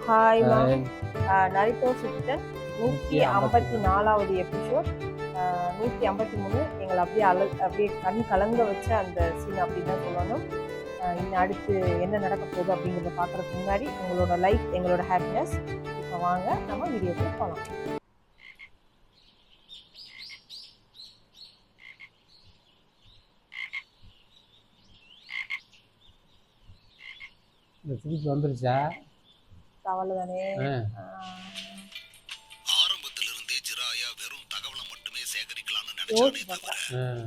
ஹாய்மா. Hi. Naruto Shippuden 154 154வது episode. 153 எங்களை அப்படியே கண் கலங்க வச்ச அந்த சீன் அப்படின்னு தான் சொல்லணும். இன்னும் அடுத்து என்ன நடக்க போகுது அப்படிங்கிறத பார்க்குறதுக்கு முன்னாடி உங்களோட லைக் எங்களோட ஹாப்பினஸ். இப்போ வாங்க நம்ம வீடியோக்குள்ள போகலாம். இந்த திருப்பி வந்துருச்சா? கவலை தானே. ஆரம்பத்திலிருந்தே ஜிராயா வெறும் தகவலை மட்டுமே சேகரிக்கலாம்னு நினைச்சானே தவிர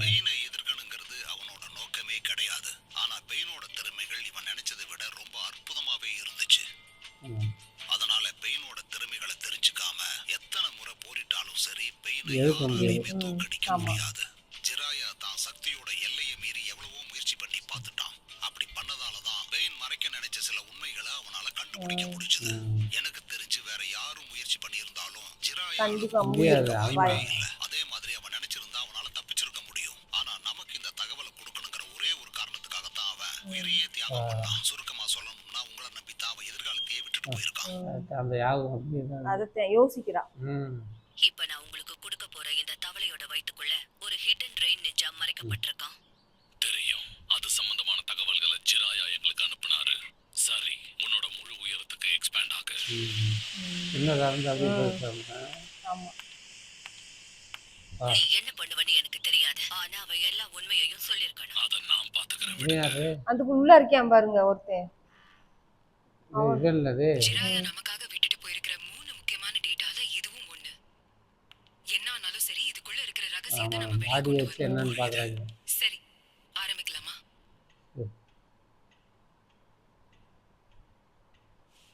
பெயினை எதிர்க்கணுங்கிறது அவனோட நோக்கமே கிடையாது. ஆனா பெயினோட திறமைகள் இவன் நினைச்சதை விட ரொம்ப அற்புதமாவே இருந்துச்சு. அதனால பெயினோட திறமைகளை தெரிஞ்சுக்காம எத்தனை முறை போரிட்டாலும் சரி பெயினை யாராலையுமே தோற்கடிக்க முடியாது. ஜிராயா தான் சக்தியோட எல்லையை மீறி எவ்வளவோ முயற்சி பண்ணி பார்த்துட்டான். அப்படி பண்ணதாலதான் பெயின் மறைக்க நினைச்ச சில உண்மைகளை அவனால கண்டுபிடிக்க முடிஞ்சது. எனக்கு தெரிஞ்சு வேற யாரும் முயற்சி பண்ணி இருந்தாலும் அதே மாதிரி அவன் நினைச்சிருந்தா அவனால தப்பிச்சிருக்க முடியும். ஆனா நமக்கு இந்த தகவலை கொடுக்கணுங்கிற ஒரே ஒரு காரணத்துக்காகத்தான் அவன் உயிரையே தியாகம் பண்ணான். சுருக்கமா சொல்லணும்னா உங்களை நம்பித்தான் அவன் எதிர்காலத்தையே விட்டுட்டு போயிருக்கான். அதை யோசிக்கிறான். இப்ப நான் உங்களுக்கு கொடுக்க போற இந்த தவளையோட வயித்துக்குள்ள ஒரு ஹிடன் ட்ரெயின் நிஜா மறைக்கப்பட்டிருக்கான். தெரியும். அது சம்பந்தமான தகவல்களை ஜிராயா எங்களுக்கு அனுப்புனாரு. சரி, உன்னோட முழு உயரத்துக்கு எக்ஸ்பேண்ட் ஆக. நீ என்ன பண்ணுவன்னு எனக்கு தெரியாது. ஆனா அவ எல்லா உண்மையையும் சொல்லிருக்கணும். அத நான் பாத்துக்கிறேன். அதுக்கு உள்ள இருக்கேன் பாருங்க ஒருத்தன். ஜிராயா நமக்காக விட்டுட்டு போயிருக்கிற 3 முக்கியமான டேட்டால இதுவும் ஒண்ணு. என்ன ஆனாலும் சரி இதுக்குள்ள இருக்கிற ரகசியத்தை நம்ம வெளிய கொண்டு வரணும். சரி, ஆரம்பிக்கலாமா?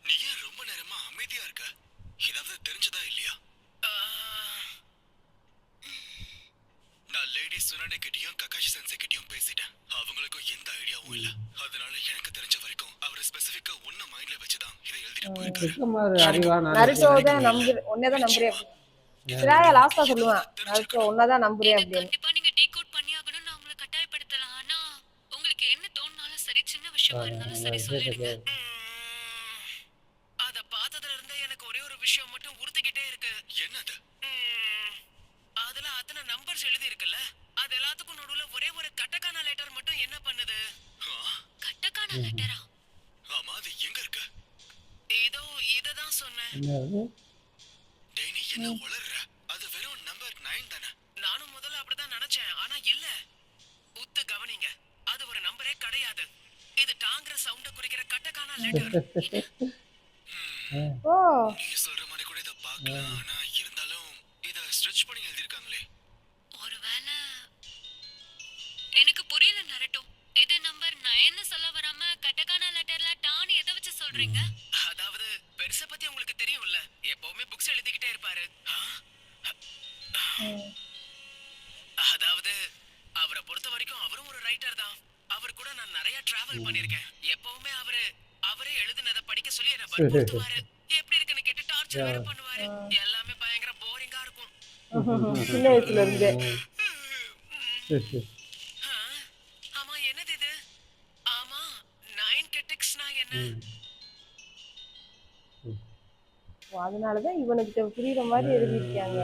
நீ ஏன் ரொம்ப நேரமா அமைதியா இருக்க? ஏதாவது தெரிஞ்சதா இல்லையா? நான் லேடி சுனானே கிட்டயும் ககாஷி சென்சே கிட்டயும் பேசிட்டேன். அவங்களுக்கும் எந்த ஐடியாவும் இல்ல. அதனால எனக்கு தெரிஞ்ச வரைக்கும் அவர் ஸ்பெசிஃபிக்கா ஒன்ன மைண்ட்ல வச்சுதான் இதை எழுதிட்டு போயிருக்காரு. நருட்டோதான் ஒன்னேதான் நம்புறேன். ஜிராயா லாஸ்டா சொல்லுவான், நருட்டோ ஒன்னதான் நம்புறேன் அப்படின்னு. கண்டிப்பா நீங்க டீகோட் பண்ணி ஆகணும்னு நான் உங்களை கட்டாயப்படுத்தலாம். ஆனா உங்களுக்கு என்ன தோணுனாலும் சரி, சின்ன விஷயமா இருந்தாலும் சரி சொல்லிடுங்க. அத பார்த்ததுல இருந்தே எனக்கு ஒரே ஒரு விஷயம் மட்டும் உறுத்திக்கிட்டே இருக்கு. என்னது? அதுல அத்தனை நம்பர்ஸ் எழுதி இருக்குல்ல, அது எல்லாத்துக்கும் நடுவுல ஒரே ஒரு கட்டக்கான லெட்டர் மட்டும் என்ன பண்ணுது? கட்டக்கான லெட்டரா? ஆமா, அது எங்க இருக்கு? இதோ இததான் சொன்னேன். டேய், நீ என்ன உளறுற? அது வெறும் நம்பர் 9 தானே? நானும் முதல்ல அப்படிதான் நினைச்சேன். ஆனா இல்ல. உத்து கவனிங்க, அது ஒரு நம்பரே கிடையாது. இது டாங்கற சவுண்ட குறிக்கிற கட்டக்கான லெட்டர். நீ சொல்ற மாதிரி கூட இத பார்க்கலாம். ஆனா இருந்தாலும் இத ஸ்ட்ரெச் பண்ணி எழுதிருக்காங்களே. ஒருவேளை எனக்கு புரியல நரட்டோ. இது நம்பர் 9 சொல்ல வராம கட்டக்கான லெட்டர்ல டான் எதை வச்சு சொல்றீங்க? அதாவது பெருச பத்தி உங்களுக்கு தெரியும்ல, எப்பவுமே புக்ஸ் எழுதிக்கிட்டே இருப்பாரு. அதாவது அவரை பொறுத்த வரைக்கும் அவரும் ஒரு ரைட்டர் தான். அவர் கூட நான் நிறைய டிராவல் பண்ணிருக்கேன். எப்பவுமே அவரே எழுதுனத படிக்க சொல்லி என்ன வற்புறுத்துவாரு. எப்படி இருக்குன்னு கேட்டு டார்ச்சர் வேற பண்ணுவாரு. எல்லாமே பயங்கர போரிங்கா இருக்கும். சின்ன வயசுல இருந்து. ஆமா, என்னது இது? ஆமா, 9 கெட்டிக்ஸ்னா என்ன? அதனாலதான் இவனுக்கு புரியுற மாதிரி எழுதிருக்காங்க.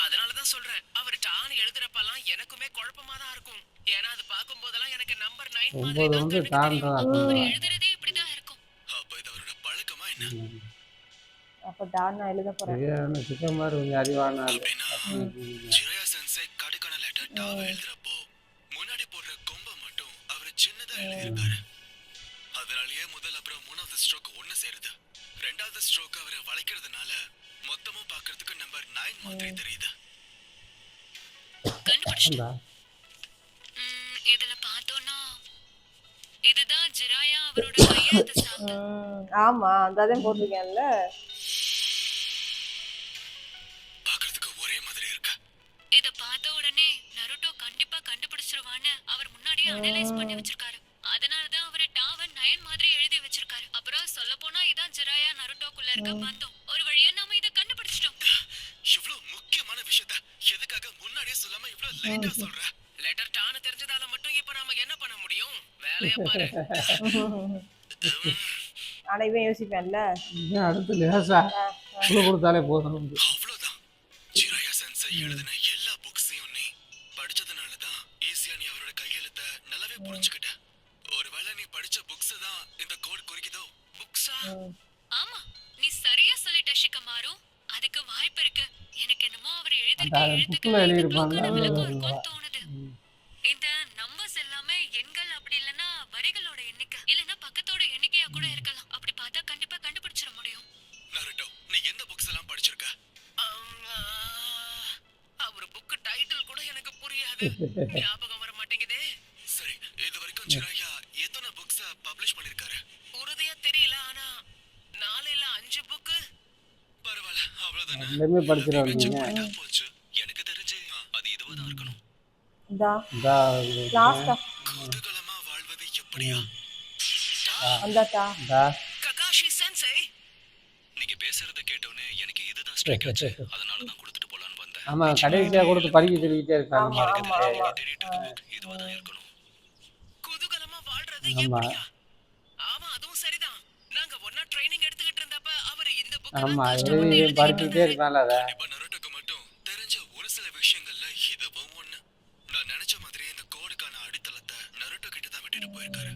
அதனாலதான் சொல்றேன், அவர் டான் எழுதுறப்பெல்லாம் எனக்குமே குழப்பமா தான் இருக்கும். ஏன்னா அது பார்க்கும் போதெல்லாம் எனக்கு நம்பர் 9 மாதிரி தான் தெரியும். அவர் எழுதுறதே இப்படிதான் இருக்கும். அப்ப இது அவரோட பழக்கமா என்ன? அப்ப டான் நான் எழுத போறேன். ஜிராயா சென்சே கடுக்கான லெட்டர் டாவ எழுதுறப்போ முன்னாடி போடுற கொம்ப மட்டும் அவர் சின்னதா எழுதியிருக்காரு. அதனாலயே முதல் அப்புறம் 3வது ஸ்ட்ரோக் ஒண்ணு சேருது. 2வது ஸ்ட்ரோக் அவரை வளைக்கிறதுனால மொத்தமும் பார்க்கிறதுக்கு நம்பர் 9 மாதிரி தெரியுது. கண்டுபிடிச்சிட்டேன். இதுல பார்த்தோம்னா இதுதான் ஜிராயா அவரோட கையெழுத்து ஸ்டாம்ப். ஆமா, அதான் போட்டிருக்கேன்ல. பார்க்கிறதுக்கு ஒரே மாதிரி இருக்கு. இத பார்த்த உடனே நருட்டோ கண்டிப்பா கண்டுபிடிச்சிருவான்னு அவர் முன்னாடியே அனலைஸ் பண்ணி வச்சிருக்காரு. அதனாலதான் அவர் டாவன் 9 மாதிரி எழுதி வச்சிருக்காரு. அப்புறம் சொல்ல போனா இதான் ஜிராயா நருட்டோக்குள்ள இருக்க பந்தம். ஒரு வழியா நாம இத கண்டுபிடிச்சிட்டோம். இவ்வளவு முக்கியமான விஷயத்த எதுக்காக முன்னாடியே சொல்லாம இவ்வளவு லேட்டா சொல்ற? லெட்டர் டான் தெரிஞ்சதால மட்டும் இப்ப நாம என்ன பண்ண முடியும்? வேலைய பாரு. ஆனா இவன் யோசிப்பான்ல. இதான் அடுத்து லேசா குழு கொடுத்தாலே போதும் நமக்கு. அவ்வளவுதான். ஜிராயா சென்சை எழுதின எல்லா புக்ஸையும் நீ படிச்சதுனால தான் ஈஸியா நீ அவரோட கையெழுத்த நல்லாவே புரிஞ்சுக்கிட்ட. ஒருவேளை நீ படிச்ச புக்ஸ் தான் இந்த கோட் குறிக்குதோ? புக்ஸா? ஆமா, நீ சரியா சொல்லிட்ட ஷிகமாரு. அதுக்கு வாய்ப்பு இருக்கு. எனக்கு என்னமோ அவர் எழுதிருக்க அந்த எழுத்துக்கு புக்கில் இந்த எழுதியிருப்பாங்க. க்ளூக்கான விளக்கம் இருக்கும்னு தோணுது. இந்த நம்பர்ஸ் எல்லாமே எண்கள், அப்படி இல்லைன்னா வரிகளோட எண்ணிக்கை, இல்லைன்னா பக்கத்தோட எண்ணிக்கையா கூட இருக்கலாம். அப்படி பார்த்தா கண்டிப்பா கண்டுபிடிச்சிட முடியும். நருட்டோ, நீ எந்த புக்ஸ் எல்லாம் படிச்சிருக்க? அவர் புக் டைட்டில் கூட எனக்கு புரியாது. ஞாபகம் வர மாட்டேங்குதே. சரி, இது வரைக்கும் ஜிராயா எத்தனை புக்ஸ் பப்ளிஷ் பண்ணிருக்காரு? உறுதியா தெரியல, ஆனா 4 இல்ல 5 புக். பரவாயில்ல, அவ்வளவுதானே. எல்லாமே படிச்சிருவாங்க. போச்சு. எனக்கு தெரிஞ்சு அது இதுவாதான் இருக்கணும். இந்தா லாஸ்டா குதூகலமா வாழ்வது எப்படியா? வந்தாத்தா. ககாஷி சென்சை, நீங்க பேசுறத கேட்டோனே எனக்கு இதுதான் ஸ்ட்ரைக் ஆச்சு. அதனால தான் கொடுத்துட்டு போலான்னு வந்தேன். ஆமா, கடைசியாக கொடுத்து படிக்க சொல்லிக்கிட்டே இருக்காங்க. இதுவாதான் இருக்கணும். குதூகலமா வாழ்றது ஆமா. எப்படியா? ஆமா, அதுவும் சரிதான். நாங்க ஒண்ணா ட்ரைனிங் எடுத்துக்கிட்டு இருந்தப்ப அவர் இந்த புக் ஆமா, எழுதி படிச்சுக்கிட்டே இருக்கான்ல அதை. இப்ப நருட்டோக்கு மட்டும் தெரிஞ்ச ஒரு சில விஷயங்கள்ல இதுவும் ஒண்ணு. நான் நினைச்ச மாதிரியே இந்த கோடுக்கான அடித்தளத்தை நருட்டோ கிட்ட தான் விட்டுட்டு போயிருக்காரு.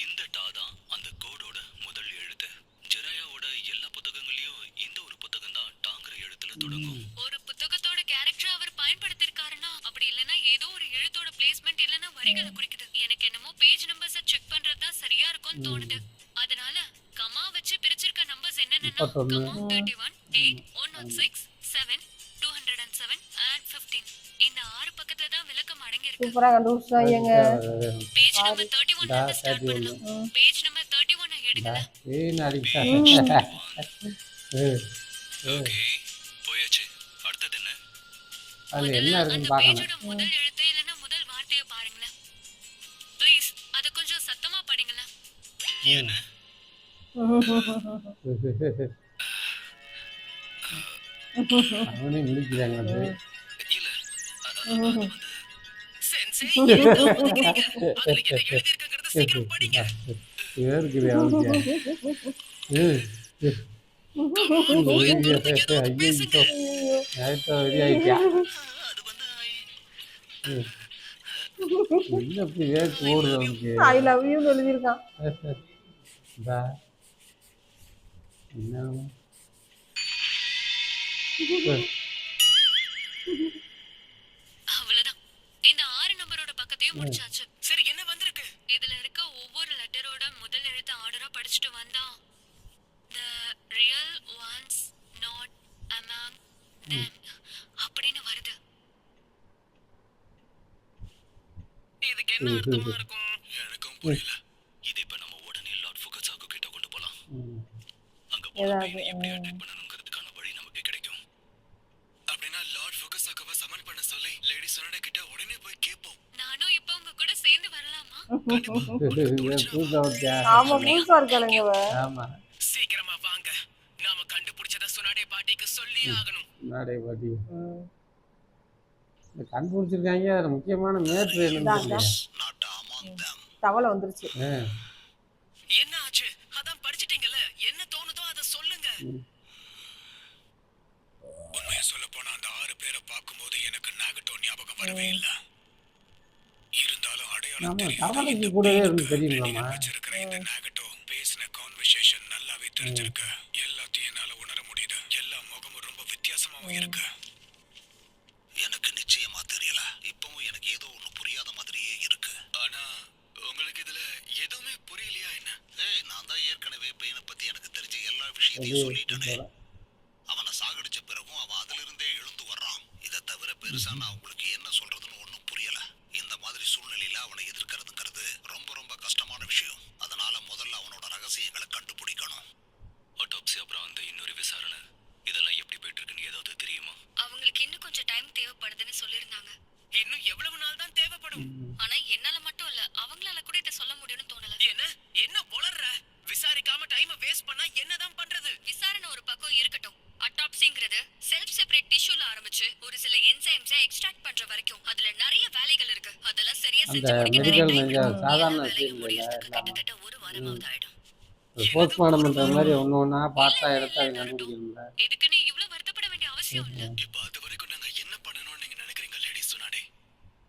இந்த டா தான் அந்த கோடோட முதல் எழுத்து. ஜெராயாவோட எல்லா புத்தகங்களையும் இந்த ஒரு புத்தகம் தான் டாங்கிற எழுத்துல தொடங்கும். ஒரு புத்தகத்தோட கேரக்டர் அவர் பயன்படுத்திருக்காருன்னா, அப்படி இல்லைன்னா ஏதோ ஒரு எழுத்தோட பிளேஸ்மெண்ட் இல்லைன்னா வரிகளை குறிக்குது. எனக்கு என்னமோ பேஜ் நம்பர்ஸை செக் பண்றது தான் சரியா இருக்கும்னு தோணுது. அதனால கமா வச்சு பிரிச்சிருக்க நம்பர்ஸ் என்னன்னா, கமா 31, 8, 106, 7, 207 and 15. இந்த 6 பக்கத்துல தான் விளக்கம் அடங்கி இருக்கு. சூப்பரா கண்டுபிடிச்சாங்க. பேஜ் நம்பர் 31 ல இருந்து ஸ்டார்ட் பண்ணலாம். பேஜ் நம்பர் 31 எடுக்கல. ஓகே, போயாச்சு. அடுத்தது என்ன? அது என்ன முதல்ல இருக்குன்னு அந்த பார்க்கணும். பேஜோட முதல் எழுத்து இல்லைன்னா முதல் வார்த்தையை பாருங்களேன். ப்ளீஸ் அதை கொஞ்சம் சத்தமா படிங்களேன். என்ன? அவனே முடிக்கிறாங்க. அது இல்ல, அது வந்து சென்சை என்ன ஒதுக்குறீங்க? அதுல என்ன எழுதி இருக்குங்கிறத சீக்கிரம் படிங்க. இருக்குது அவனுக்கு. பேசுங்க. வெளியாயிட்டா அது வந்து என்ன இப்படி வேர்த்து ஓடுது அவனுக்கு. ஐ லவ் யூ எழுதியிருக்கான். இந்தா. என்ன அவ்வளவுதான். இந்த 6 நம்பரோட பக்கத்தையும் முடிச்சாச்சு. சரி, என்ன வந்திருக்கு? இதுல இருக்க ஒவ்வொரு லெட்டரோட முதல் எழுத்து ஆர்டரா படிச்சுட்டு வந்தா the real ones not among them அப்படின்னு வருது. இதுக்கு என்ன அர்த்தமா இருக்கும்? எனக்கும் புரியல. இது இப்ப நம்ம உடனே லார்ட் ஃபுகசாக்கு கிட்ட கொண்டு போலாம். அங்க போனா பையனை எப்படி அட்டாக் பண்ணணுங்கிறதுக்கான வழி நமக்கு கிடைக்கும். அப்படின்னா லார்ட் ஃபுகசாக்குவை சமன் பண்ண சொல்லி லேடி சொனடா கிட்ட உடனே போய் கேட்போம். நானும் இப்ப உங்க கூட சேர்ந்து வரலாமா? ஆமா, புதுசா இருக்காளுங்க இவ. ஆமா, சீக்கிரமா வாங்க. நாம கண்டுபிடிச்சத சொனாடே பாட்டிக்கு சொல்லி ஆகணும். நாடே பாட்டி கண்டுபிடிச்சிருக்காங்க. அதுல முக்கியமான மேட்ரு என்னன்னு தவளை வந்துருச்சு. என்ன ஆச்சு? அதான் படிச்சிட்டீங்கல்ல, என்ன தோணுதோ அதை சொல்லுங்க. உண்மையை சொல்ல போனா அந்த 6 பேரை பார்க்கும்போது எனக்கு நாகட்டோ ஞாபகம் வரவே இல்ல. இருந்தாலும் அடையாளம் தவளைக்கு கூடவே இருந்து தெரியுங்களாமா. வச்சிருக்கிற இந்த நாகட்டோ பேசின கான்வர்சேஷன் நல்லாவே தெரிஞ்சிருக்கு. எல்லாத்தையும் என்னால உணர முடியுது. எல்லா முகமும் ரொம்ப வித்தியாசமாவும் இருக்கு. எனக்கு நிச்சயமா தெரியல. இப்பவும் எனக்கு ஏதோ ஒண்ணு புரியாத மாதிரியே இருக்கு. ஆனா உங்களுக்கு இதுல எதுவுமே புரியலையா என்ன? நான் தான் ஏற்கனவே பையனை பத்தி எனக்கு தெரிஞ்ச எல்லா விஷயத்தையும் சொல்லிட்டேனே. அவனை சாகடிச்ச பிறகும் அவன் அதுல இருந்தே எழுந்து வர்றான். இதை தவிர பெருசா நான் உங்களுக்கு என்ன சொல்றதுன்னு ஒன்னும் புரியல. இந்த மாதிரி சூழ்நிலையில அவனை எதிர்க்கிறதுங்கிறது ரொம்ப ரொம்ப கஷ்டமான விஷயம். அதனால முதல்ல அவனோட ரகசியங்களை கண்டுபிடிக்கணும். ஆட்டோப்சி அப்புறம் அந்த இன்னொரு விசாரணை, இதெல்லாம் எப்படி போயிட்டு இருக்குன்னு ஏதாவது தெரியுமா? அவங்களுக்கு இன்னும் கொஞ்சம் டைம் தேவைப்படுதுன்னு சொல்லிருந்தாங்க. இன்னும் எவ்வளவு நாள் தான் தேவைப்படும்? ஆனா என்னால மட்டும் இல்ல, அவங்களால கூட இதை சொல்ல முடியும்னு தோணல. என்ன வளர்ற? விசாரிக்காம டைம் வேஸ்ட் பண்ணா என்னதான் பண்றது? விசாரணை ஒரு பக்கம் இருக்கட்டும். அட்டாப்சிங்கிறது செல்ஃப் செப்பரேட் டிஷ்யூல ஆரம்பிச்சு ஒரு சில என்சைம்ஸை எக்ஸ்ட்ராக்ட் பண்ற வரைக்கும் அதுல நிறைய வேலைகள் இருக்கு. அதெல்லாம் சரியா செஞ்சு முடிக்க நிறைய டைம் எடுக்கும். சாதாரண வேலையை விஷயம் முடியறதுக்கு கிட்டத்தட்ட 1 வாரமாவது ஆயிடும். போஸ்ட்மார்ட்டம் பண்ணுற மாதிரி ஒன்று ஒன்றா பார்த்தா எடுத்து அதை கண்டுபிடிக்கணும்ல. இதுக்கு நீ இவ்ளோ வருத்தப்பட வேண்டிய அவசியம் இல்ல. இப்ப அது வரைக்கும் நாங்க என்ன பண்ணணும்னு நீங்க நினைக்கிறீங்க லேடிஸ் சொன்னாடே?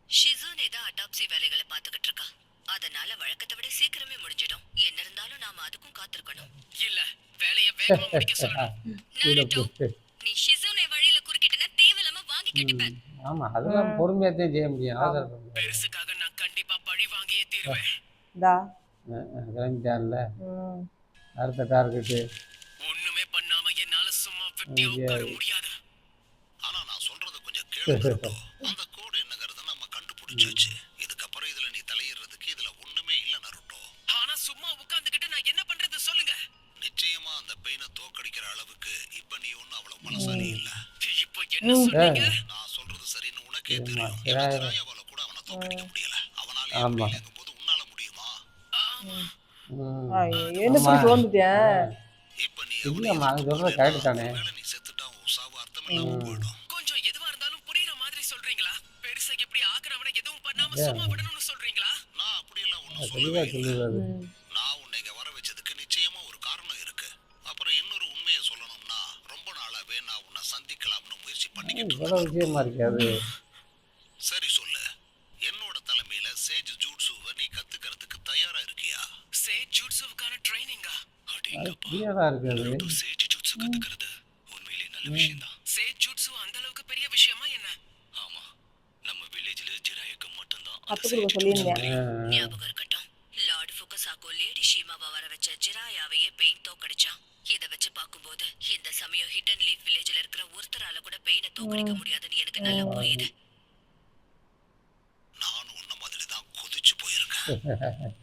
ஷிசூனே தான் அடாப்சி வேலைகளை பார்த்துக்கிட்டு இருக்கா. அதனால வழக்கத்தை விட சீக்கிரமே முடிஞ்சிடும். என்ன இருந்தாலும் நாம அதுக்கும் காத்திருக்கணும். இல்ல, வேலைய வேகமா முடிக்க சொல்லணும். நருட்டோ, நீ ஷிசூனே வழியில குறுக்கிட்டனா தேவையில்லாம வாங்கி கட்டிப்ப. ஆமாம், அதெல்லாம் பொறுமையாகத்தான் செய்ய முடியும். அவசரம் பெருசுக்காக நான் கண்டிப்பா பழி வாங்கியே தீருவேன். தா கிளம்பிட்டார்ல. ம் அடுத்த டார்கெட்டு ஒண்ணுமே பண்ணாம என்னால சும்மா வெட்டியா உட்கார முடியாது. ஆனா நான் சொல்றது கொஞ்சம் கேளு. அந்த கோடு என்னங்கறத நம்ம கண்டுபிடிச்சாச்சு. இதுக்கப்புறம் இதுல நீ தலையிடுறதுக்கு இதுல ஒண்ணுமே இல்ல நருட்டோ. ஆனா சும்மா உட்கார்ந்துகிட்டு நான் என்ன பண்றது சொல்லுங்க. நிச்சயமா அந்த பெயினை தோக்கடிக்கிற அளவுக்கு இப்ப நீ ஒண்ணும் அவ்வளவு பலசாலி இல்ல. இப்போ என்ன சொன்னீங்க? நான் சொல்றது சரின்னு உனக்கே தெரியும். ஜிராயாவால கூட அவனை தோக்கடிக்க முடியல. அவனால போது உன்னால முடியுமா? என்ன சொல்லி தோந்துட்டேன். இப்ப நீ இல்லைம்மா, அது சொல்கிற கரெக்டு தானே. நீ செத்துட்டா உன் சாவு அர்த்தமில்லாம போயிடும். கொஞ்சம் எதுவா இருந்தாலும் புரியுற மாதிரி சொல்றீங்களா? பெருசா இப்படி ஆக்குறவனை எதுவும் பண்ணாம சும்மா விடணும்னு சொல்றீங்களா? நான் அப்படியெல்லாம் ஒண்ணும் சொல்லவே தெளிவாக இல்ல. சொல்லுவாரு. நான் உன்னை இங்க வர வச்சதுக்கு நிச்சயமா ஒரு காரணம் இருக்கு. அப்புறம் இன்னொரு உண்மையை சொல்லணும்னா ரொம்ப நாளாவே நான் உன்னை சந்திக்கலாம்னு முயற்சி பண்ணிக்கிட்டு இவ்வளோ இருக்கேன். விஷயமா இருக்காது. சரி சொல்லு, என்னோட தலைமையில சேஜ் ஜூட்சுவை நீ கத்துக்கிறதுக்கு தயாரா இருக்கியா? சேஜ் ஜூட்சுவுக்கான ட்ரைனிங்கா? அடேங்கப்பா, கிளியராக இருக்காது. சேஜ் ஜூட்சு கத்துக்கிறது உண்மையிலேயே நல்ல விஷயம் தான். சேஜ் ஜூட்சு அந்த அளவுக்கு பெரிய விஷயமா என்ன? ஆமா, நம்ம வில்லேஜ்ல ஜிராயக்கு மட்டும் தான் கத்துக்கிறத சொல்லியிருந்தேன். ஞாபகம் இருக்கட்டும், லார்ட் ஃபுகசாகோ லேடி ஷீமாவை வர வச்ச ஜிராயாவையே பெயின் தோக்கடிச்சான். இத வச்சு பார்க்கும்போது இந்த சமயம் ஹிடன் லீஃப் வில்லேஜ்ல இருக்கிற ஒருத்தரால கூட பெயினை தோக்கடிக்க முடியாதுன்னு எனக்கு நல்லா புரியுது. நானும் உன்ன மாதிரி தான் கொதிச்சு போயிருக்கேன்.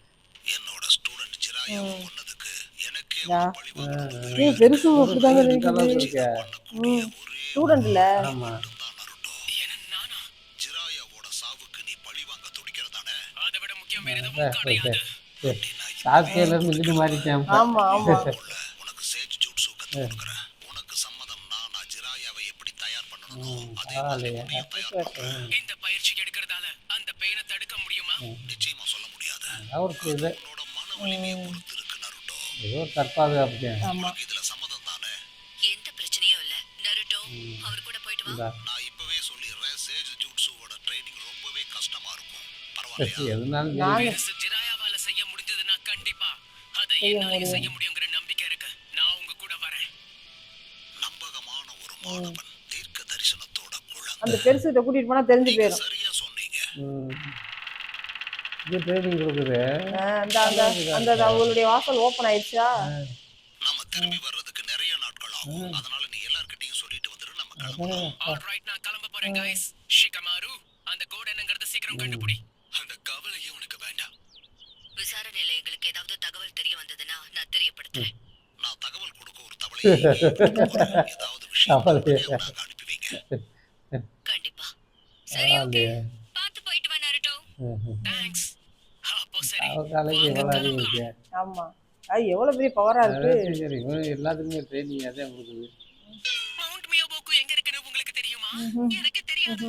என்னோட ஸ்டூடண்ட் ஜிராயாவை கொன்னதுக்கு எனக்கே ஒரு பழி வாங்கணும். ஏய் பெருசு அப்படிதாங்க இருக்குது. பண்ணக்கூடிய ஒரே ஸ்டூடெண்ட்ல ஆமாம், மட்டும்தான் நருட்டோ. நானா? ஜிராயாவோட சாவுக்கு நீ பழி வாங்க துடிக்கிறதானே? அதை விட முக்கியம் வேற எதுவும் கிடையாது. சாஸ்தியிலேருந்து இங்கிட்டு மாறிட்டேன். ஆமா ஆமா உனக்கு சேஜ் ஜூட்சு கத்து கொடுக்கறேன். உனக்கு சம்மதம்னா நான் ஜிராயாவை எப்படி தயார் பண்ணணும் அதே மாதிரி உன்னையும் தயார் பண்றேன். இந்த பயிற்சி எடுக்கிறதால அந்த பெயினை தடுக்க முடியுமா? நிச்சயமா சொல்ல முடியாது. அவருக்கு இது உன்னோட மன வலிமையை பொறுத்து இருக்கு நருட்டோ. ஏதோ தற்பாதுகாப்பு. உனக்கு இதுல சம்மதம் தானே? எந்த பிரச்சனையும் இல்ல. நருட்டோ, அவர் கூட போயிட்டு வா. நான் இப்பவே சொல்லிடுறேன், சேஜ் ஜூட்சுவோட ட்ரைனிங் ரொம்பவே கஷ்டமா இருக்கும். பரவாயில்லையா? எதுனாலும் நாங்க ஜிராயாவால செய்ய முடிஞ்சதுன்னா கண்டிப்பா அதை என்னாலயும் செய்ய முடியுங்கிற நம்பிக்கை இருக்கு. நான் உங்க கூட வரேன். நம்பகமான ஒரு மாணவன், தீர்க்க தரிசனத்தோட குழந்தை. அந்த பெருசுகிட்ட கூட்டிட்டு போனா தெரிஞ்சு போயிடும். சரியா சொன்னீங்க. இது ட்ரைனிங் கொடுக்குது. அந்த அந்த அந்த அவங்களுடைய வாசல் ஓபன் ஆயிடுச்சா? நாம திரும்பி வர்றதுக்கு நிறைய நாட்கள் ஆகும். அதனால நீ எல்லார்கிட்டயும் சொல்லிட்டு வந்துரு, நம்ம கிளம்பலாம். ஆல்ரைட், நான் கிளம்ப போறேன் गाइस. ஷிகமாரு, அந்த கோட் என்னங்கறத சீக்கிரம் கண்டுபிடி. அந்த கவலையே உனக்கு வேண்டாம். விசாரணையில எங்களுக்கு ஏதாவது தகவல் தெரிய வந்ததுன்னா நான் தெரியப்படுத்துறேன். நான் தகவல் கொடுக்க ஒரு தவளையை ஏதாவது விஷயம் நாங்க அனுப்பி வைங்க. கண்டிப்பா. சரி ஓகே. பாத்து போயிட்டு வா நருட்டோ. தேங்க்ஸ். அப்போ சரி. அவ காலேஜ் எவ்வளோ இருக்கு. ஆமா அது எவ்வளவு பெரிய பவரா இருக்கு. சரி, இவன் எல்லாத்துக்குமே ட்ரைனிங் அதே கொடுக்குது. மவுண்ட் மியோபோக்கு எங்க இருக்குன்னு உங்களுக்கு தெரியுமா? எனக்கு தெரியாது.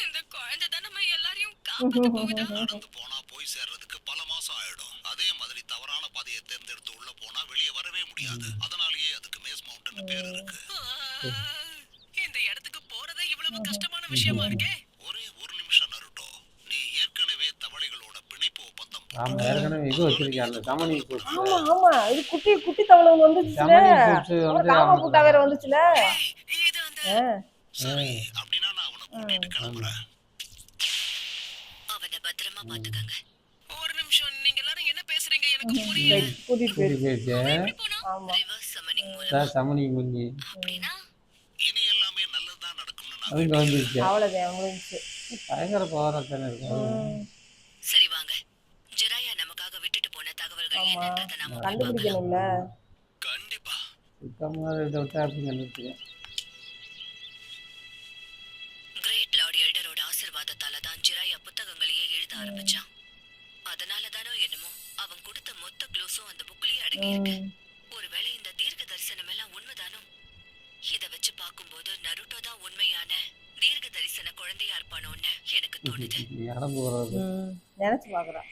இந்த குழந்தை தான் நம்ம எல்லாரையும் காப்பாத்த போகுதா? நடந்து போனா போய் சேர்றதுக்கு பல மாசம் ஆயிடும். அதே மாதிரி தவறான பாதையை தேர்ந்தெடுத்து உள்ள போனா வெளியே வரவே முடியாது. அதனாலேயே அதுக்கு மேஸ் மவுண்டன் பேர் இருக்கு. இந்த இடத்துக்கு போறதே இவ்வளவு கஷ்டமான விஷயமா இருக்கே. ஒரே ஒரு நிமிஷம் நருட்டோ, நீ ஏற்கனவே தவளைகளோட பிணைப்பு ஒப்பந்தம் ஆமாம், ஏற்கனவே இது வச்சிருக்காங்க சமணி கூட்ஸ். ஆமா ஆமா இது குட்டி குட்டி தவளை வந்துச்சுல. சமணி கூட்ஸ் வந்து காமா கூட்டா வேற வந்துச்சுல. இது அந்த சரி, அப்படின்னா நான் அவனை கூட்டிட்டு கிளம்புறேன். அவனை பத்திரமா பாத்துக்கங்க. ஒரு நிமிஷம், நீங்க எல்லாரும் என்ன பேசுறீங்க எனக்கு புரியல. கூட்டிட்டு போயிரு. போயிடுச்சு. ஆமா ரிவர்ஸ் சம்மனிங் மூலம் சமணி குஞ்சு அப்படின்னா இனி எல்லாமே நல்லதுதான் நடக்கும்னு நான் அதுங்க வந்துருச்சு. அவ்வளவுதான் அவங்களுக்கு. பயங்கர பவராக தானே இருக்கும். சரி வாங்க. ஜிராயா நமக்காக விட்டுட்டு போன தகவல்கள் என்னன்றதை நாம போய் பார்க்கலாம். கண்டுபிடிக்கணும்ல. கண்டிப்பா. சுத்தமாக இதை விட்டா அப்படி கண்டுபிடிச்சேன். கிரேட் லார்ட் எல்டரோட ஆசீர்வாதத்தால தான் ஜிராயா புத்தகங்களையே எழுத ஆரம்பிச்சான். அதனால தானோ என்னமோ அவன் கொடுத்த மொத்த க்ளூஸும் அந்த புக்லயே அடங்கி இருக்கு. ஒருவேளை இந்த தீர்க்க தரிசனம் எல்லாம் உண்மைதானோ? இத வச்சு பார்க்கும்போது நருட்டோ தான் உண்மையான தீர்க்க தரிசன குழந்தையா இருப்பானோன்னு எனக்கு தோணுது. நீ அடம்பு வர்றது. நினைச்சு பாக்குறேன்.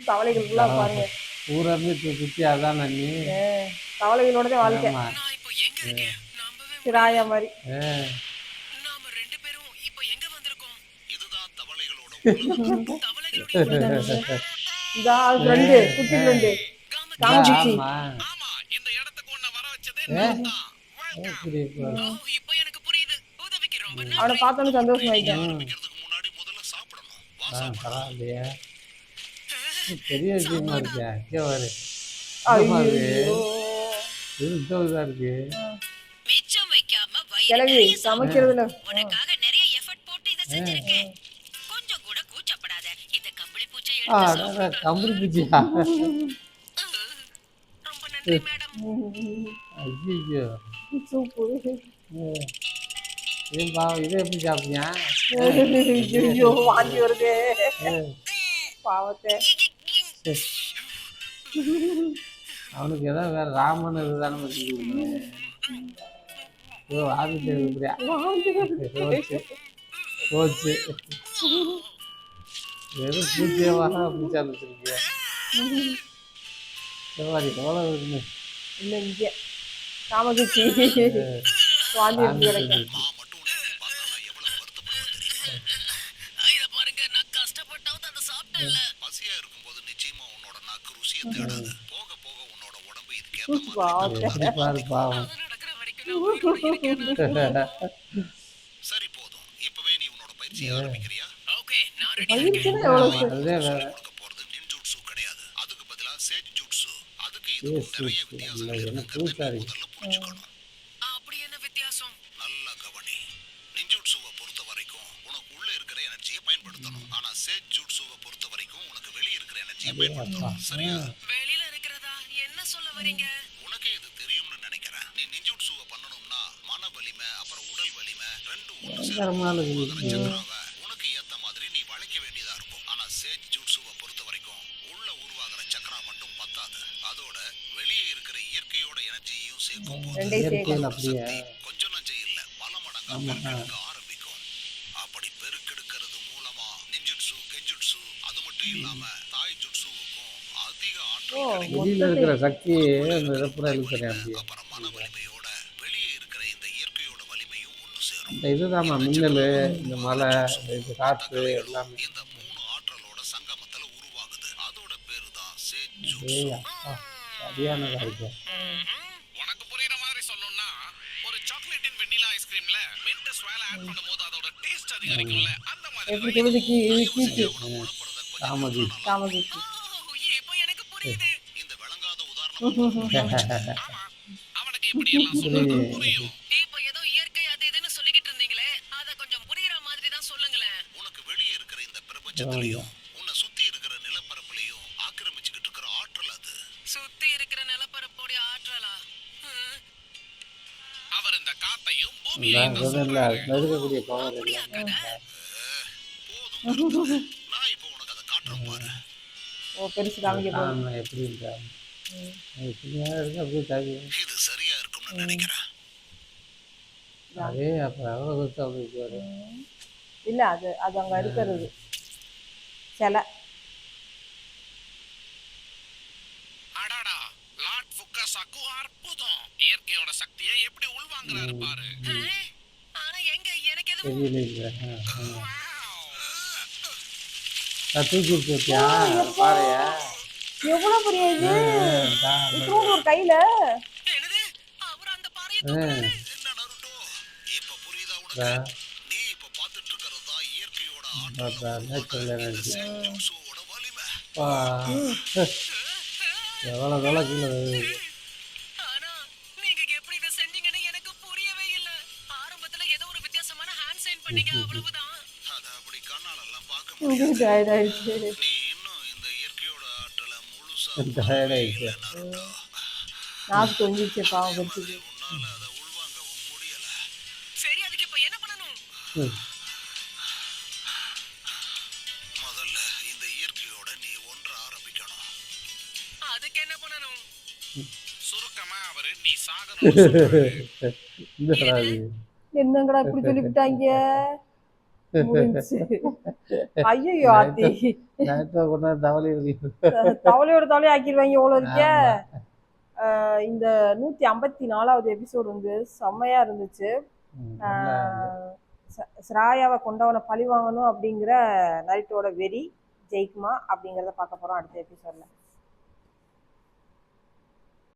தவளைகளுக்குலாம் பாருங்க, ஊரமே சுற்றி அதான் நீ. தவளைகளோட தான் வாழ்க்கை. ஆமா. நான் இப்போ எங்க இருக்கேன் நம்பவே சிராயா மாதிரி. நாம ரெண்டு பேரும் இப்போ எங்க வந்திருக்கோம் இதுதான் தவளைகளோட உலகம். தவளைகளுடைய இதான் ஃப்ரெண்டு, குட்டி ஃப்ரெண்டு காமிச்சு. ஆமா. ஆமா, இந்த இடத்துக்கு உன்னை வர வச்சதே நான் தான். எப்படி இப்போ? இப்போ எனக்கு புரியுது உதவிக்கு ரொம்ப அவனை பார்த்தோன்னு சந்தோஷமாயிட்டேன். ஆரம்பிக்கிறதுக்கு முன்னாடி முதல்ல சாப்பிடணும். வா சாப்பிடலாம். பரவாயில்லையே, பெரிய விஷயமா இருக்கே. வரு ஐயோ, இதாக இருக்கு. மிச்சம் வைக்காம வயிறு கிளவி நிறைய சாப்பிடு. சமைக்கிறதுல உனக்காக நிறைய எஃபர்ட் போட்டு இத செஞ்சிருக்கேன். கொஞ்சம் கூட கூச்சப்படாத. இந்த கம்பளி பூச்சை எடுத்து சாப்பிடு. கம்பளி பூச்சியா? ரொம்ப நன்றி மேடம். ஐயோ, சூப்பு. இது பாவம், இதை எப்படி சாப்பிட்டியா? ஐயோ, வாந்தி வருது பாவத்தை. அவனுக்கு ஏதோ வேற ராமன் இதுதானே ஆதித்ய இப்படியா போச்சு போச்சு. வெறும் பூச்சியமாக பூச்சி ஆரம்பிச்சிருக்கிய. சரி, எவ்வளோ இருக்குன்னு இல்லை இங்கே காமகிச்சி வாந்தி எடுத்து கிடக்கு. நான் மட்டும் உன்னை இப்படி பார்த்தானா எவ்வளவு வருத்தப்படுவேன் தெரியுமா? இத பாருங்க நான் கஷ்டப்பட்டாவது அத சாப்பிட்டேன்ல. பசியா இருக்கும்போது நிச்சயமா உன்னோட நாக்கு ருசியை தேடாது. போக போக உன்னோட உடம்பு இதுக்கேத்த மாதிரி பாவத்தை. எப்படி பாரு பாவம். அது நடக்கிற வரைக்கும் நான் உயிரோட இருக்கேன். சரி போதும். இப்பவே நீ உன்னோட பயிற்சியை ஆரம்பிக்கிறியா? ஓகே நான் ரெடி. பயிற்சினா எவ்வளவு அதுவே வேற. கொடுக்க போறது நின்ஜூட்சு கிடையாது. அதுக்கு பதிலா சேஜ் ஜூட்சு. அதுக்கு இதுக்கும் நிறைய வித்தியாசங்கள் என்ன இருக்குங்கிறத புதுசா நீ இருக்கு. முதல்ல புரிஞ்சுக்கணும். அப்படி என்ன வித்தியாசம்? நல்லா கவனி. நின்ஜூட்சுவை பொறுத்த வரைக்கும் உனக்கு உள்ள இருக்கிற எனர்ஜியை பயன்படுத்தணும். ஆனா சேஜ் ஜூட்சுவை பொறுத்த வரைக்கும் உனக்கு வெளியே இருக்கிற எனர்ஜியை பயன்படுத்தணும். சரியா? வெளியில இருக்கிறதா என்ன சொல்ல வரீங்க? உனக்கே இது தெரியும்னு நினைக்கிறேன். நீ நின்ஜூட்சுவை பண்ணணும்னா மன வலிமை அப்புறம் உடல் வலிமை ரெண்டும் ஒன்று பயங்கரமான சேர்ந்து இருக்குது. சக்கராவை உனக்கு ஏத்த மாதிரி நீ வளைக்க வேண்டியதா இருக்கும். ஆனா சேஜ் ஜூட்சுவை பொறுத்த வரைக்கும் உள்ள உருவாகிற சக்கரா மட்டும் பத்தாது. அதோட வெளியே இருக்கிற இயற்கையோட எனர்ஜியையும் சேர்க்கும் போது ரெண்டையும் இயற்கையில் அதோட அப்படியே. சக்தி கொஞ்சம் நஞ்சம் இல்ல பல மடங்கா பெருக்கெடுக்க ஆரம்பிக்கும். அப்படி பெருக்கெடுக்கிறது மூலமா நிஞ்சுட்சு கெஞ்சுட்சு அது மட்டும் இல்லாம தாய் ஜுட்சுவுக்கும் அதிக ஆற்றல் கிடைக்கும். வெளியில இருக்கிற சக்தியே இந்த இழப்புற இழுக்கிறேன் அப்படியே. அப்புறம் மன வலிமையோட வெளியே இருக்கிற இந்த இயற்கையோட வலிமையும் ஒண்ணு சேரும். இந்த இதுதாம்மா மின்னல், இந்த மலை, இந்த காற்று எல்லாமே. இந்த மூணு ஆற்றலோட சங்கமத்துல உருவாகுது. அதோட பேரு தான் சேஜ் ஏய் ஜுட்சு. அப்பா, சரியானதா இருக்கு. உனக்கு புரியுற மாதிரி சொல்லணும்னா ஒரு சாக்லேட் இன் வெண்ணிலா ஐஸ்கிரீம்ல மின்ட் ஸ்வால ஆட் பண்ணும்போது அதோட டேஸ்ட் அதிகரிக்கும்ல அந்த மாதிரி எப்படி கீச்சு கீச்சு காமதி. காமகிச்சி. இப்போ எனக்கு புரியுது. இந்த விளங்காத உதாரணம் அவனுக்கு இப்படி எல்லாம் சொன்னா புரியும். இப்போ ஏதோ இயற்கை அது இதுன்னு சொல்லிக்கிட்டு இருந்தீங்களே அத கொஞ்சம் புரியுற மாதிரி தான் சொல்லுங்களேன். உனக்கு வெளியே இருக்கிற இந்த பிரபஞ்சத்திலையும் உன்னை சுத்தி இருக்கிற நிலப்பரப்புலையும் ஆக்கிரமிச்சுக்கிட்டு இருக்கிற ஆற்றல் அது. சுத்தி இருக்கிற நிலப்பரப்போடைய ஆற்றலா? அவர் இந்த காத்தையும் இந்த பூமியையும் தான் இதுல சொல்றாரு. இருக்கக்கூடிய பவர் அப்படியா எல்லாம் கதை? போதும் நிறுத்து. நான் இப்போ உனக்கு அதை காட்டுறேன் பாரு. ஓ, பெருசு காமிக்க போகுது. நான் எப்படி இருக்கேன் எப்படியா இருக்கு அப்படியே தாவி. இது சரியா இருக்கும்னு நினைக்கிறேன். அதே அப்புறம் எவ்வளோ கொடுத்து அப்படி இருக்காரு. இல்ல அது அது அங்க இருக்கிறது சிலை. அடாடா, லார்ட் ஃபுக்காசாக்கு அற்புதம். இயற்கையோட சக்தியை எப்படி உள்வாங்குறாரு பாரு. ஆனா எங்க எனக்கு எதுவும் தெரியல இல்லை. தூக்கி போட்டியா பாறையா? எவ்வளவு பெரிய இது இத்தூண்டு ஒரு கையில. என்னது அவர் அந்த பாறையை தூக்குறாரு. என்ன நருட்டோ, இப்ப புரியுதா உனக்கு? நீ இப்ப பார்த்துட்டு இருக்கிறது தான் இயற்கையோட நேச்சுரல் எனர்ஜி. ஜூட்சுவோட வலிமை. எவ்வளோ தூரம் கீழே வருது. ஆனா நீங்க எப்படி இத செஞ்சீங்கன்னு எனக்கு புரியவே இல்ல. ஆரம்பத்துல ஏதோ ஒரு வித்தியாசமான ஹேண்ட் சைன் பண்ணீங்க அவ்வளவுதான். அத அப்படி கண்ணாலெல்லாம் பார்க்க முடியாது. டயர்ட் ஆயிடுச்சு. நீ இன்னும் இந்த இயற்கையோட ஆற்றலை முழுசா டயர்ட் ஆயிடுச்சு. நருட்டோ. நாக்கு தொங்கிடுச்சு பாவம் கடிச்சது. உன்னால அதை உள்வாங்கவும் முடியல. சரி அதுக்கு இப்ப என்ன பண்ணணும்? முதல்ல இந்த இயற்கையோட நீ ஒன்ற ஆரம்பிக்கணும். அதுக்கு என்ன பண்ணணும்? சுருக்கமா அவரு நீ சாகணும். இந்த ராஜி என்னங்கடா இப்படி சொல்லிவிட்டாங்க. முடிஞ்சு. ஐயோ ஆத்தி, நைட்டை கொண்டா தவளை இருக்கு. தவளையோட தவளையை ஆக்கிடுவாங்க எவ்வளோ இருக்கே. ஆமா. இந்த 154வது எபிசோடு வந்து செம்மையா இருந்துச்சு. நல்லா ஸ்ராயாவை கொண்டவனை பழி வாங்கணும் அப்படிங்கிற நரிட்டோட வெறி ஜெயிக்குமா அப்படிங்கிறத பார்க்க போறோம் அடுத்த எபிசோட்ல.